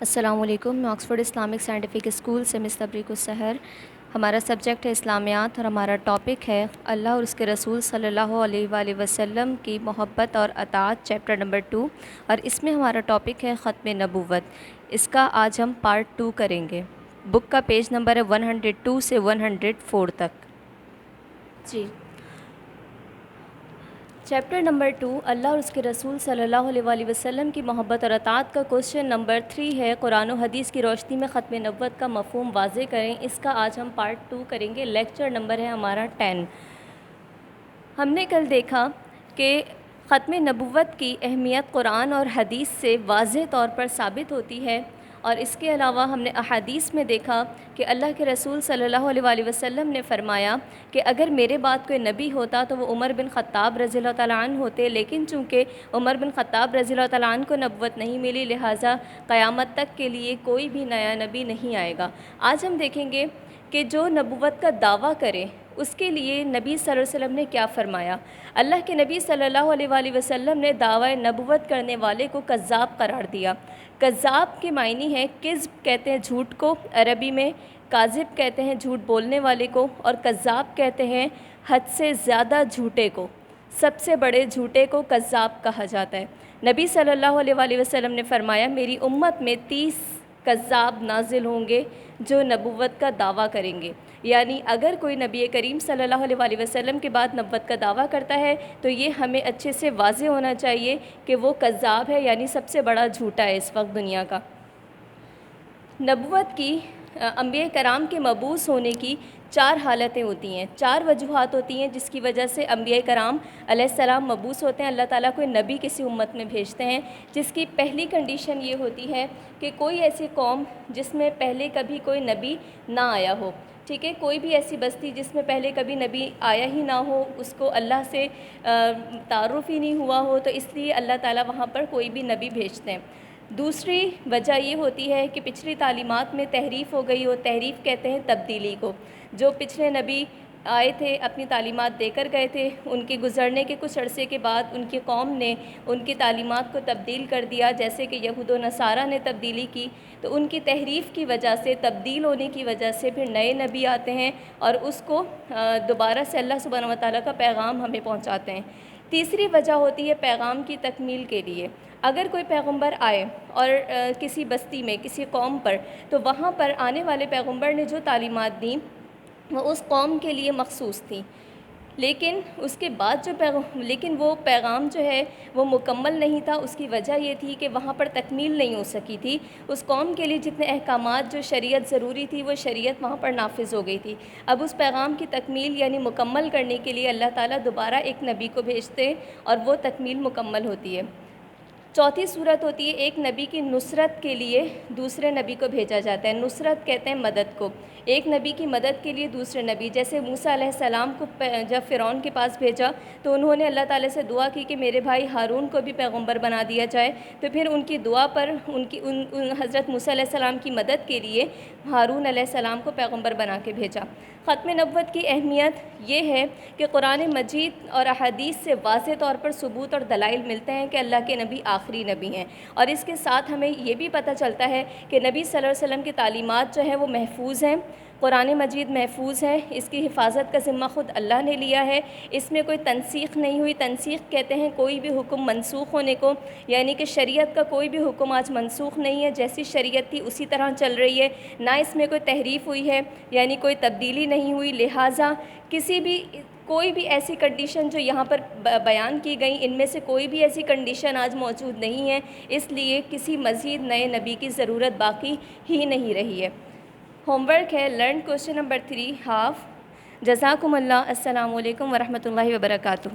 السلام علیکم. میں آکسفورڈ اسلامک سائنٹیفک اسکول سے مس تبریک السحر. ہمارا سبجیکٹ ہے اسلامیات اور ہمارا ٹاپک ہے اللہ اور اس کے رسول صلی اللہ علیہ وآلہ وسلم کی محبت اور اطاعت، چیپٹر نمبر 2. اور اس میں ہمارا ٹاپک ہے ختم نبوت. اس کا آج ہم پارٹ 2 کریں گے. بک کا پیج نمبر ہے 102 سے 104 تک. جی، چیپٹر نمبر 2 اللہ اور اس کے رسول صلی اللہ علیہ وآلہ وسلم کی محبت اور اطاعت کا کوشچن نمبر 3 ہے قرآن و حدیث کی روشنی میں ختم نبوت کا مفہوم واضح کریں. اس کا آج ہم پارٹ 2 کریں گے. لیکچر نمبر ہے ہمارا 10. ہم نے کل دیکھا کہ ختم نبوت کی اہمیت قرآن اور حدیث سے واضح طور پر ثابت ہوتی ہے، اور اس کے علاوہ ہم نے احادیث میں دیکھا کہ اللہ کے رسول صلی اللہ علیہ وآلہ وسلم نے فرمایا کہ اگر میرے بعد کوئی نبی ہوتا تو وہ عمر بن خطاب رضی اللہ تعالیٰ عنہ ہوتے، لیکن چونکہ عمر بن خطاب رضی اللہ تعالیٰ عنہ کو نبوت نہیں ملی، لہٰذا قیامت تک کے لیے کوئی بھی نیا نبی نہیں آئے گا. آج ہم دیکھیں گے کہ جو نبوت کا دعویٰ کرے اس کے لیے نبی صلی اللہ علیہ وسلم نے کیا فرمایا. اللہ کے نبی صلی اللہ علیہ وآلہ وسلم نے دعویٰ نبوت کرنے والے کو کذاب قرار دیا. کذاب کے معنی ہے کذب کہتے ہیں جھوٹ کو عربی میں، کاذب کہتے ہیں جھوٹ بولنے والے کو، اور کذاب کہتے ہیں حد سے زیادہ جھوٹے کو. سب سے بڑے جھوٹے کو کذاب کہا جاتا ہے. نبی صلی اللہ علیہ وآلہ وسلم نے فرمایا میری امت میں 30 کذاب نازل ہوں گے جو نبوت کا دعویٰ کریں گے. یعنی اگر کوئی نبی کریم صلی اللہ علیہ وآلہ وسلم کے بعد نبوت کا دعویٰ کرتا ہے تو یہ ہمیں اچھے سے واضح ہونا چاہیے کہ وہ کذاب ہے، یعنی سب سے بڑا جھوٹا ہے اس وقت دنیا کا. نبوت کی انبیاء کرام کے مبعوث ہونے کی 4 حالتیں ہوتی ہیں، 4 وجوہات ہوتی ہیں جس کی وجہ سے انبیاء کرام علیہ السلام مبعوث ہوتے ہیں. اللہ تعالیٰ کوئی نبی کسی امت میں بھیجتے ہیں، جس کی پہلی کنڈیشن یہ ہوتی ہے کہ کوئی ایسی قوم جس میں پہلے کبھی کوئی نبی نہ آیا ہو. ٹھیک ہے، کوئی بھی ایسی بستی جس میں پہلے کبھی نبی آیا ہی نہ ہو، اس کو اللہ سے تعارف ہی نہیں ہوا ہو، تو اس لیے اللہ تعالیٰ وہاں پر کوئی بھی نبی بھیجتے ہیں. دوسری وجہ یہ ہوتی ہے کہ پچھلی تعلیمات میں تحریف ہو گئی ہو. تحریف کہتے ہیں تبدیلی کو. جو پچھلے نبی آئے تھے، اپنی تعلیمات دے کر گئے تھے، ان کے گزرنے کے کچھ عرصے کے بعد ان کی قوم نے ان کی تعلیمات کو تبدیل کر دیا، جیسے کہ یہود و نصارہ نے تبدیلی کی. تو ان کی تحریف کی وجہ سے، تبدیل ہونے کی وجہ سے پھر نئے نبی آتے ہیں اور اس کو دوبارہ سے اللہ سبحانہ و تعالیٰ کا پیغام ہمیں پہنچاتے ہیں. تیسری وجہ ہوتی ہے پیغام کی تکمیل کے لیے. اگر کوئی پیغمبر آئے اور کسی بستی میں، کسی قوم پر، تو وہاں پر آنے والے پیغمبر نے جو تعلیمات دیں وہ اس قوم کے لیے مخصوص تھیں، لیکن اس کے بعد لیکن وہ پیغام جو ہے وہ مکمل نہیں تھا. اس کی وجہ یہ تھی کہ وہاں پر تکمیل نہیں ہو سکی تھی. اس قوم کے لیے جتنے احکامات، جو شریعت ضروری تھی، وہ شریعت وہاں پر نافذ ہو گئی تھی. اب اس پیغام کی تکمیل یعنی مکمل کرنے کے لیے اللہ تعالیٰ دوبارہ ایک نبی کو بھیجتے ہیں اور وہ تکمیل مکمل ہوتی ہے. چوتھی صورت ہوتی ہے ایک نبی کی نصرت کے لیے دوسرے نبی کو بھیجا جاتا ہے. نصرت کہتے ہیں مدد کو. ایک نبی کی مدد کے لیے دوسرے نبی، جیسے موسیٰ علیہ السلام کو جب فرعون کے پاس بھیجا تو انہوں نے اللہ تعالیٰ سے دعا کی کہ میرے بھائی ہارون کو بھی پیغمبر بنا دیا جائے. تو پھر ان کی دعا پر حضرت موسیٰ علیہ السلام کی مدد کے لیے ہارون علیہ السلام کو پیغمبر بنا کے بھیجا. ختم نبوت کی اہمیت یہ ہے کہ قرآن مجید اور احادیث سے واضح طور پر ثبوت اور دلائل ملتے ہیں کہ اللہ کے نبی آخری نبی ہیں، اور اس کے ساتھ ہمیں یہ بھی پتہ چلتا ہے کہ نبی صلی اللہ علیہ وسلم کی تعلیمات جو ہیں وہ محفوظ ہیں. قرآن مجید محفوظ ہے، اس کی حفاظت کا ذمہ خود اللہ نے لیا ہے. اس میں کوئی تنسیخ نہیں ہوئی. تنسیخ کہتے ہیں کوئی بھی حکم منسوخ ہونے کو، یعنی کہ شریعت کا کوئی بھی حکم آج منسوخ نہیں ہے، جیسی شریعت تھی اسی طرح چل رہی ہے. نہ اس میں کوئی تحریف ہوئی ہے، یعنی کوئی تبدیلی نہیں ہوئی. لہٰذا کوئی بھی ایسی کنڈیشن جو یہاں پر بیان کی گئیں، ان میں سے کوئی بھی ایسی کنڈیشن آج موجود نہیں ہے. اس لیے کسی مزید نئے نبی کی ضرورت باقی ہی نہیں رہی ہے. ہوم ورک ہے لرن کوسچن نمبر 3 ہاف. جزاکم اللہ. السلام علیکم ورحمۃ اللہ وبرکاتہ.